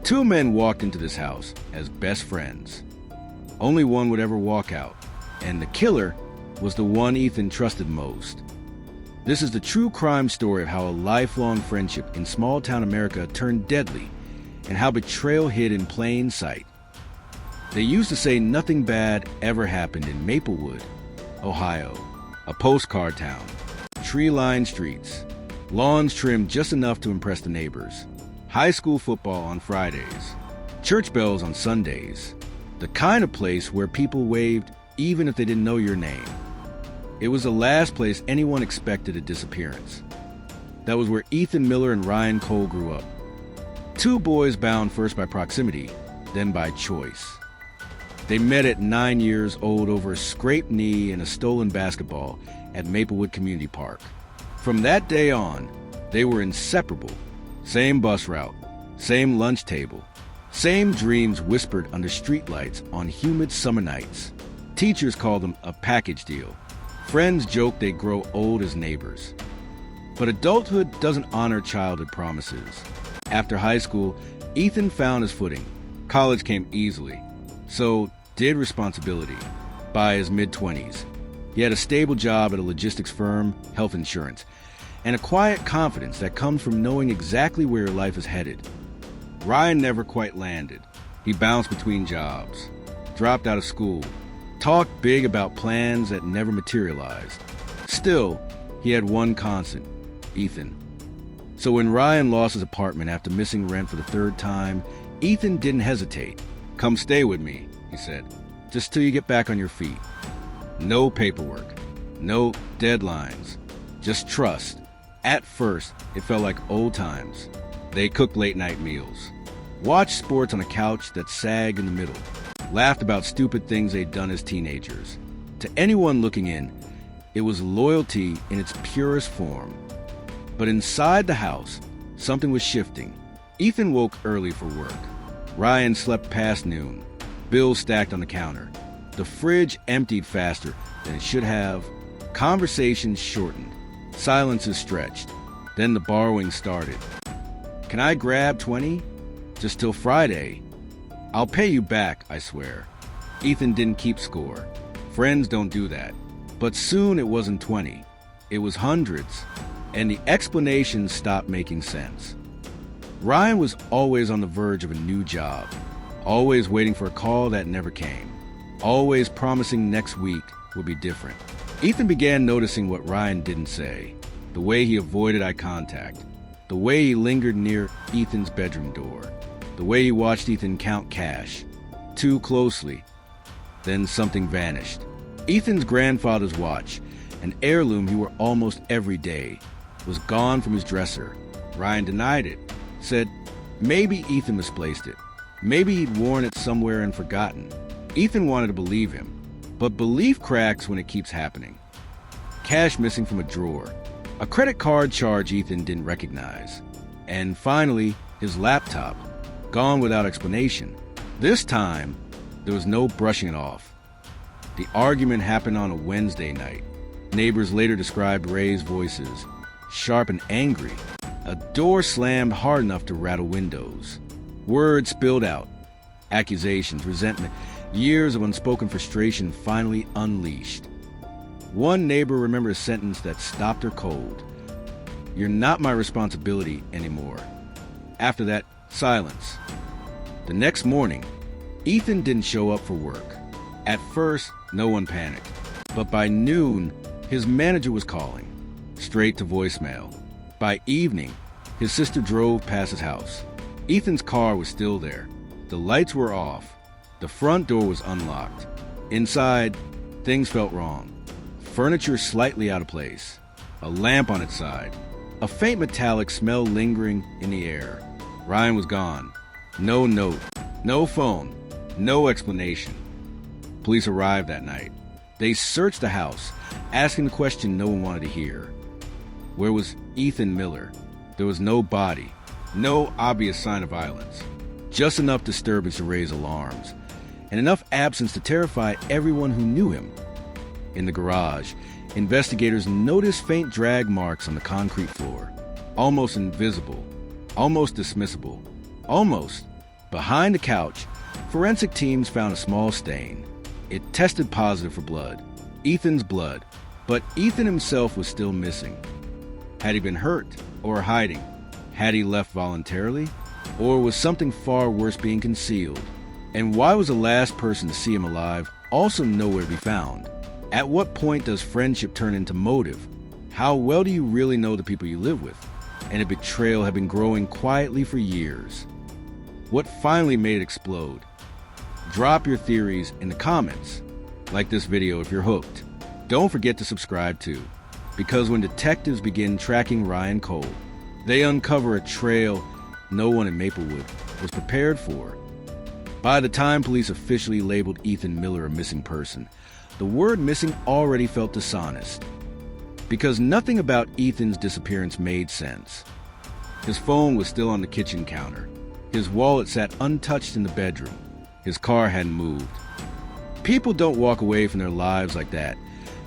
Two men walked into this house as best friends. Only one would ever walk out, and the killer was the one Ethan trusted most. This is the true crime story of how a lifelong friendship in small-town America turned deadly, and how betrayal hid in plain sight. They used to say nothing bad ever happened in Maplewood, Ohio, a postcard town. Tree-lined streets, lawns trimmed just enough to impress the neighbors, high school football on Fridays, church bells on Sundays, the kind of place where people waved even if they didn't know your name. It was the last place anyone expected a disappearance. That was where Ethan Miller and Ryan Cole grew up. Two boys bound first by proximity, then by choice. They met at 9 years old over a scraped knee and a stolen basketball at Maplewood Community Park. From that day on, they were inseparable. Same bus route, same lunch table, same dreams whispered under streetlights on humid summer nights. Teachers called them a package deal. Friends joked they'd grow old as neighbors. But adulthood doesn't honor childhood promises. After high school, Ethan found his footing. College came easily. So did responsibility. By his mid-20s, he had a stable job at a logistics firm, health insurance, and a quiet confidence that comes from knowing exactly where your life is headed. Ryan never quite landed. He bounced between jobs, dropped out of school, talked big about plans that never materialized. Still, he had one constant: Ethan. So when Ryan lost his apartment after missing rent for the third time, Ethan didn't hesitate. "Come stay with me," he said, "just till you get back on your feet." No paperwork, no deadlines, just trust. At first, it felt like old times. They cooked late-night meals, watched sports on a couch that sagged in the middle, laughed about stupid things they'd done as teenagers. To anyone looking in, it was loyalty in its purest form. But inside the house, something was shifting. Ethan woke early for work. Ryan slept past noon. Bills stacked on the counter. The fridge emptied faster than it should have. Conversations shortened. Silences stretched. Then the borrowing started. "Can I grab 20? Just till Friday. I'll pay you back, I swear." Ethan didn't keep score. Friends don't do that. But soon it wasn't 20. It was hundreds. And the explanations stopped making sense. Ryan was always on the verge of a new job. Always waiting for a call that never came. Always promising next week would be different. Ethan began noticing what Ryan didn't say. The way he avoided eye contact. The way he lingered near Ethan's bedroom door. The way he watched Ethan count cash. Too closely. Then something vanished. Ethan's grandfather's watch, an heirloom he wore almost every day, was gone from his dresser. Ryan denied it. Said maybe Ethan misplaced it. Maybe he'd worn it somewhere and forgotten. Ethan wanted to believe him, but belief cracks when it keeps happening. Cash missing from a drawer. A credit card charge Ethan didn't recognize. And finally, his laptop, gone without explanation. This time, there was no brushing it off. The argument happened on a Wednesday night. Neighbors later described raised voices, sharp and angry. A door slammed hard enough to rattle windows. Words spilled out. Accusations, resentment, years of unspoken frustration finally unleashed. One neighbor remembered a sentence that stopped her cold. "You're not my responsibility anymore." After that, silence. The next morning, Ethan didn't show up for work. At first, no one panicked. But by noon, his manager was calling. Straight to voicemail. By evening, his sister drove past his house. Ethan's car was still there. The lights were off. The front door was unlocked. Inside, things felt wrong. Furniture slightly out of place. A lamp on its side. A faint metallic smell lingering in the air. Ryan was gone. No note. No phone. No explanation. Police arrived that night. They searched the house, asking the question no one wanted to hear. Where was Ethan Miller? There was no body. No obvious sign of violence. Just enough disturbance to raise alarms. And enough absence to terrify everyone who knew him. In the garage, investigators noticed faint drag marks on the concrete floor. Almost invisible. Almost dismissible. Almost Behind the couch, forensic teams found a small stain. It tested positive for blood, Ethan's blood, but Ethan himself was still missing. Had he been hurt or hiding? Had he left voluntarily? Or was something far worse being concealed? And why was the last person to see him alive also nowhere to be found? At what point does friendship turn into motive? How well do you really know the people you live with? And a betrayal had been growing quietly for years. What finally made it explode? Drop your theories in the comments. Like this video if you're hooked. Don't forget to subscribe too, because when detectives begin tracking Ryan Cole, they uncover a trail no one in Maplewood was prepared for. By the time police officially labeled Ethan Miller a missing person, the word missing already felt dishonest, because nothing about Ethan's disappearance made sense. His phone was still on the kitchen counter. His wallet sat untouched in the bedroom. His car hadn't moved. People don't walk away from their lives like that.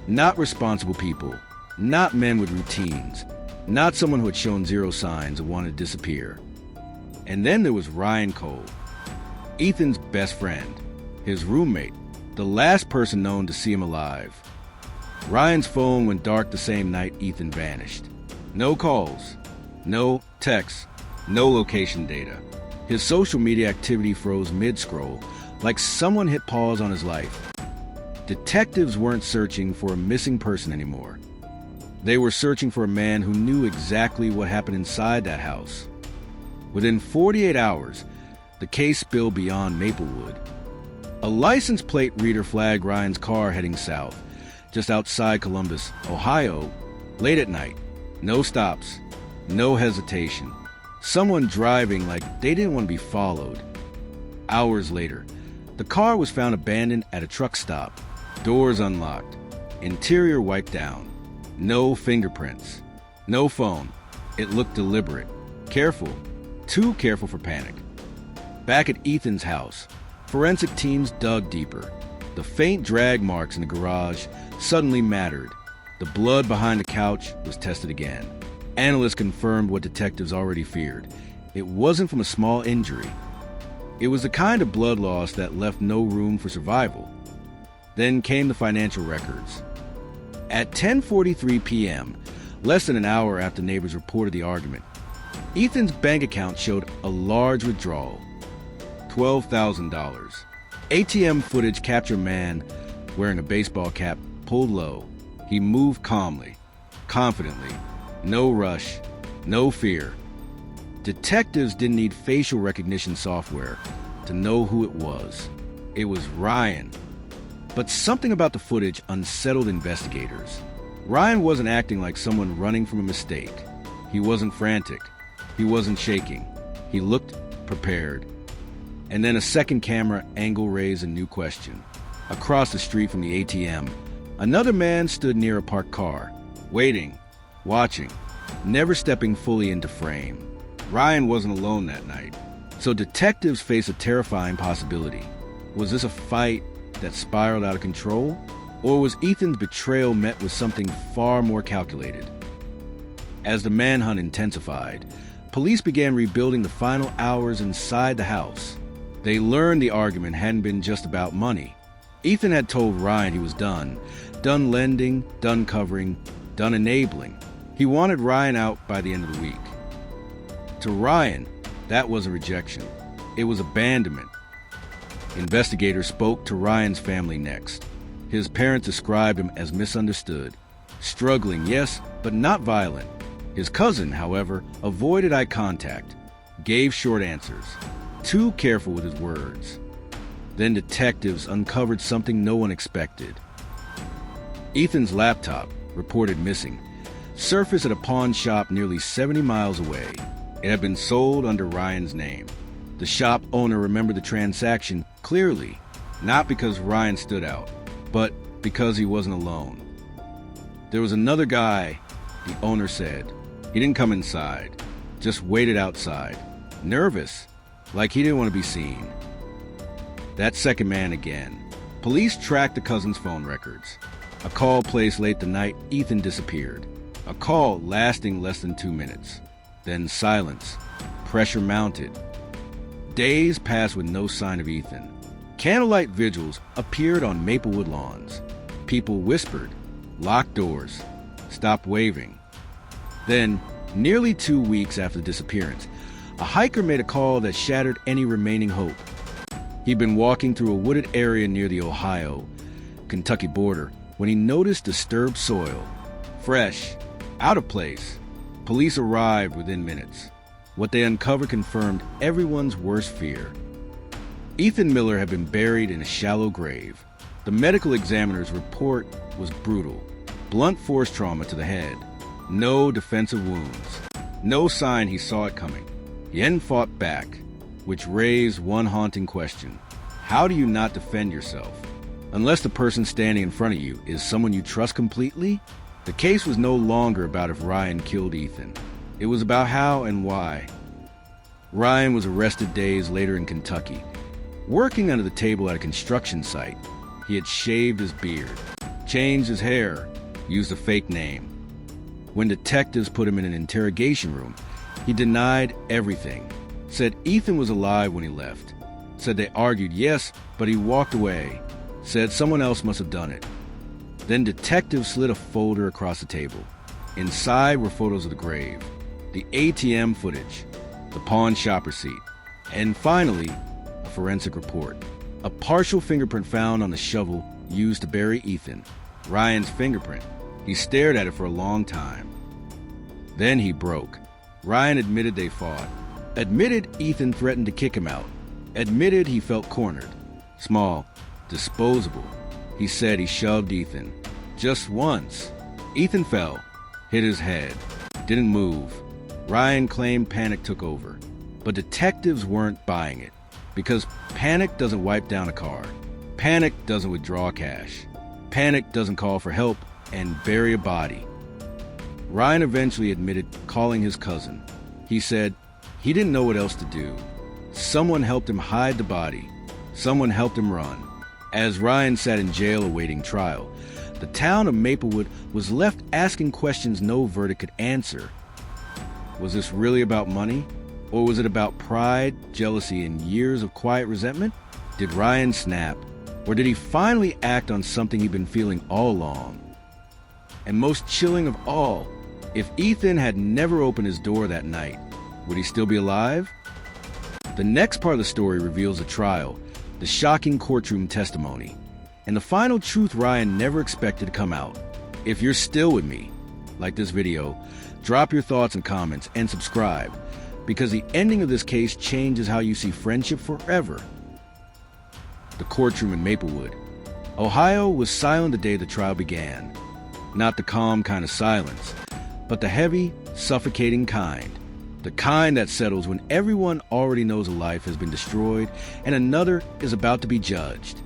Not responsible people. Not men with routines. Not someone who had shown zero signs of wanting to disappear. And then there was Ryan Cole, Ethan's best friend, his roommate, the last person known to see him alive. Ryan's phone went dark the same night Ethan vanished. No calls, no texts, no location data. His social media activity froze mid-scroll, like someone hit pause on his life. Detectives weren't searching for a missing person anymore. They were searching for a man who knew exactly what happened inside that house. Within 48 hours, the case spilled beyond Maplewood. A license plate reader flagged Ryan's car heading south, just outside Columbus, Ohio, late at night. No stops, no hesitation. Someone driving like they didn't want to be followed. Hours later, the car was found abandoned at a truck stop, doors unlocked, interior wiped down. No fingerprints, no phone. It looked deliberate, careful, too careful for panic. Back at Ethan's house, forensic teams dug deeper. The faint drag marks in the garage suddenly mattered. The blood behind the couch was tested again. Analysts confirmed what detectives already feared. It wasn't from a small injury. It was the kind of blood loss that left no room for survival. Then came the financial records. At 10:43 p.m., less than an hour after neighbors reported the argument, Ethan's bank account showed a large withdrawal, $12,000. ATM footage captured a man wearing a baseball cap pulled low. He moved calmly, confidently. No rush, no fear. Detectives didn't need facial recognition software to know who it was. It was Ryan. But something about the footage unsettled investigators. Ryan wasn't acting like someone running from a mistake. He wasn't frantic. He wasn't shaking. He looked prepared. And then a second camera angle raised a new question. Across the street from the ATM, another man stood near a parked car, waiting, watching, never stepping fully into frame. Ryan wasn't alone that night, so detectives faced a terrifying possibility. Was this a fight that spiraled out of control? Or was Ethan's betrayal met with something far more calculated? As the manhunt intensified, police began rebuilding the final hours inside the house. They learned the argument hadn't been just about money. Ethan had told Ryan he was done lending, done covering, done enabling. He wanted Ryan out by the end of the week. To Ryan, that wasn't rejection. It was abandonment. Investigators spoke to Ryan's family next. His parents described him as misunderstood, struggling, yes, but not violent. His cousin, however, avoided eye contact, gave short answers, too careful with his words. Then detectives uncovered something no one expected. Ethan's laptop, reported missing, surfaced at a pawn shop nearly 70 miles away. It had been sold under Ryan's name. The shop owner remembered the transaction clearly, not because Ryan stood out, but because he wasn't alone. There was another guy, the owner said. He didn't come inside, just waited outside, nervous, like he didn't want to be seen. That second man again. Police tracked the cousin's phone records. A call placed late the night Ethan disappeared. A call lasting less than 2 minutes. Then silence. Pressure mounted. Days passed with no sign of Ethan. Candlelight vigils appeared on Maplewood lawns. People whispered, locked doors, stopped waving. Then, nearly 2 weeks after the disappearance, a hiker made a call that shattered any remaining hope. He'd been walking through a wooded area near the Ohio-Kentucky border when he noticed disturbed soil. Fresh, out of place. Police arrived within minutes. What they uncovered confirmed everyone's worst fear. Ethan Miller had been buried in a shallow grave. The medical examiner's report was brutal. Blunt force trauma to the head. No defensive wounds. No sign he saw it coming. He hadn't fought back, which raised one haunting question. How do you not defend yourself? Unless the person standing in front of you is someone you trust completely? The case was no longer about if Ryan killed Ethan. It was about how and why. Ryan was arrested days later in Kentucky. Working under the table at a construction site, he had shaved his beard, changed his hair, used a fake name. When detectives put him in an interrogation room, he denied everything. Said Ethan was alive when he left. Said they argued, yes, but he walked away. Said someone else must have done it. Then detectives slid a folder across the table. Inside were photos of the grave, the ATM footage, the pawn shop receipt, and finally, a forensic report. A partial fingerprint found on the shovel used to bury Ethan. Ryan's fingerprint. He stared at it for a long time. Then he broke. Ryan admitted they fought. Admitted Ethan threatened to kick him out. Admitted he felt cornered. Small. Disposable. He said he shoved Ethan. Just once. Ethan fell. Hit his head. Didn't move. Ryan claimed panic took over. But detectives weren't buying it. Because panic doesn't wipe down a car. Panic doesn't withdraw cash. Panic doesn't call for help and bury a body. Ryan eventually admitted calling his cousin. He said he didn't know what else to do. Someone helped him hide the body. Someone helped him run. As Ryan sat in jail awaiting trial, the town of Maplewood was left asking questions no verdict could answer. Was this really about money? Or was it about pride, jealousy, and years of quiet resentment? Did Ryan snap? Or did he finally act on something he'd been feeling all along? And most chilling of all, if Ethan had never opened his door that night, would he still be alive? The next part of the story reveals the trial, the shocking courtroom testimony, and the final truth Ryan never expected to come out. If you're still with me, like this video, drop your thoughts and comments and subscribe, because the ending of this case changes how you see friendship forever. The courtroom in Maplewood. Ohio was silent the day the trial began. Not the calm kind of silence, but the heavy, suffocating kind. The kind that settles when everyone already knows a life has been destroyed and another is about to be judged.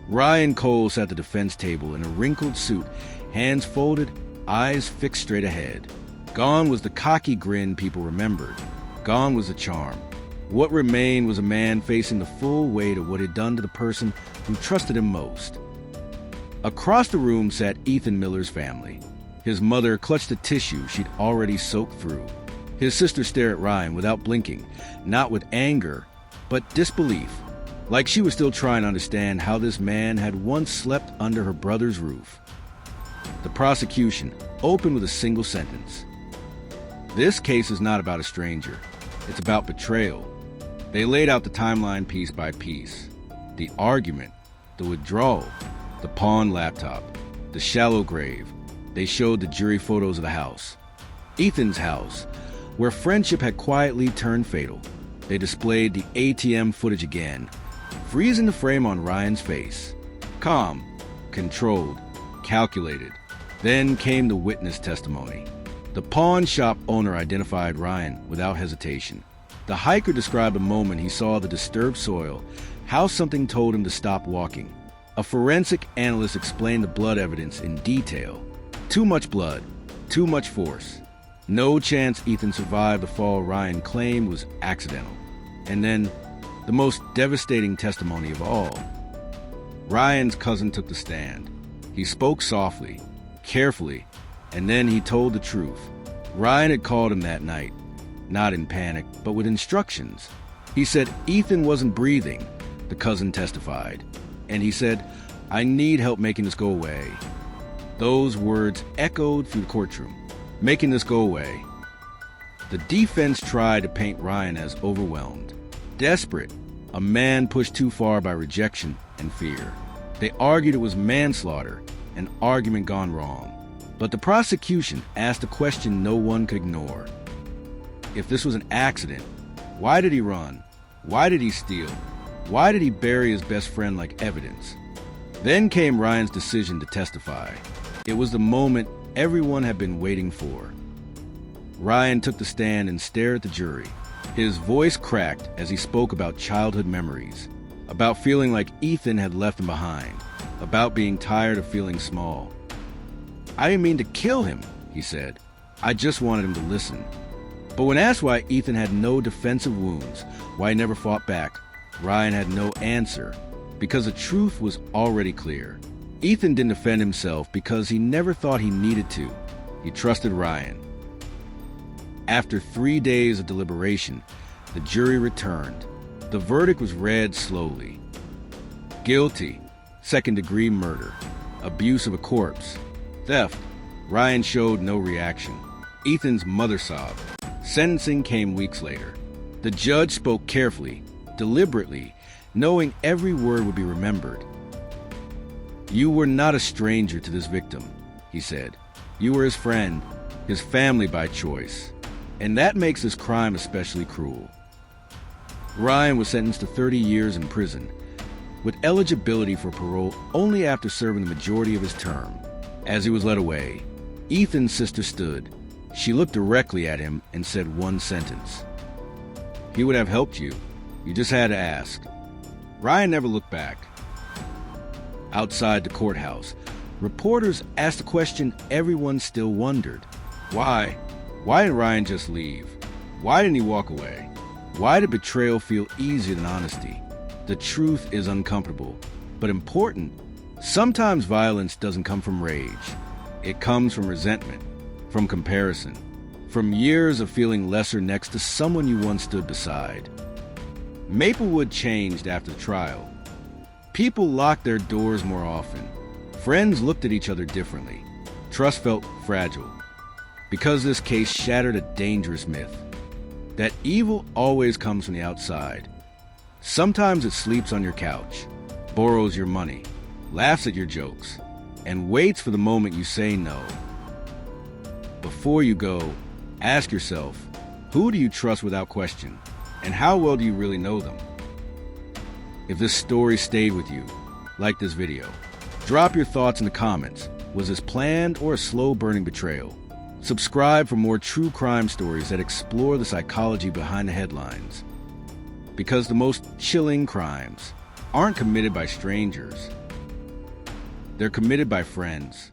Ryan Cole sat at the defense table in a wrinkled suit, hands folded, eyes fixed straight ahead. Gone was the cocky grin people remembered. Gone was the charm. What remained was a man facing the full weight of what he'd done to the person who trusted him most. Across the room sat Ethan Miller's family. His mother clutched the tissue she'd already soaked through. His sister stared at Ryan without blinking, not with anger, but disbelief, like she was still trying to understand how this man had once slept under her brother's roof. The prosecution opened with a single sentence. This case is not about a stranger. It's about betrayal. They laid out the timeline piece by piece. The argument, the withdrawal, the pawn laptop, the shallow grave. They showed the jury photos of the house. Ethan's house, where friendship had quietly turned fatal. They displayed the ATM footage again, freezing the frame on Ryan's face. Calm, controlled, calculated. Then came the witness testimony. The pawn shop owner identified Ryan without hesitation. The hiker described a moment he saw the disturbed soil, how something told him to stop walking. A forensic analyst explained the blood evidence in detail. Too much blood, too much force. No chance Ethan survived the fall Ryan claimed was accidental. And then, the most devastating testimony of all. Ryan's cousin took the stand. He spoke softly, carefully, and then he told the truth. Ryan had called him that night, not in panic, but with instructions. He said Ethan wasn't breathing, the cousin testified. And he said, "I need help making this go away." Those words echoed through the courtroom. Making this go away. The defense tried to paint Ryan as overwhelmed, desperate, a man pushed too far by rejection and fear. They argued it was manslaughter, an argument gone wrong. But the prosecution asked a question no one could ignore. If this was an accident, why did he run? Why did he steal? Why did he bury his best friend like evidence? Then came Ryan's decision to testify. It was the moment everyone had been waiting for. Ryan took the stand and stared at the jury. His voice cracked as he spoke about childhood memories, about feeling like Ethan had left him behind, about being tired of feeling small. "I didn't mean to kill him," he said. "I just wanted him to listen." But when asked why Ethan had no defensive wounds, why he never fought back, Ryan had no answer, because the truth was already clear. Ethan didn't defend himself because he never thought he needed to. He trusted Ryan. After 3 days of deliberation, the jury returned. The verdict was read slowly. Guilty, second-degree murder, abuse of a corpse, theft. Ryan showed no reaction. Ethan's mother sobbed. Sentencing came weeks later. The judge spoke carefully, deliberately, knowing every word would be remembered. "You were not a stranger to this victim," he said. "You were his friend, his family by choice. And that makes this crime especially cruel." Ryan was sentenced to 30 years in prison, with eligibility for parole only after serving the majority of his term. As he was led away, Ethan's sister stood. She looked directly at him and said one sentence. "He would have helped you. You just had to ask." Ryan never looked back. Outside the courthouse, reporters asked a question everyone still wondered. Why? Why did Ryan just leave? Why didn't he walk away? Why did betrayal feel easier than honesty? The truth is uncomfortable, but important. Sometimes violence doesn't come from rage. It comes from resentment, from comparison, from years of feeling lesser next to someone you once stood beside. Maplewood changed after the trial. People locked their doors more often. Friends looked at each other differently. Trust felt fragile. Because this case shattered a dangerous myth, that evil always comes from the outside. Sometimes it sleeps on your couch, borrows your money, laughs at your jokes, and waits for the moment you say no. Before you go, ask yourself, who do you trust without question, and how well do you really know them? If this story stayed with you, like this video. Drop your thoughts in the comments. Was this planned or a slow-burning betrayal? Subscribe for more true crime stories that explore the psychology behind the headlines. Because the most chilling crimes aren't committed by strangers. They're committed by friends.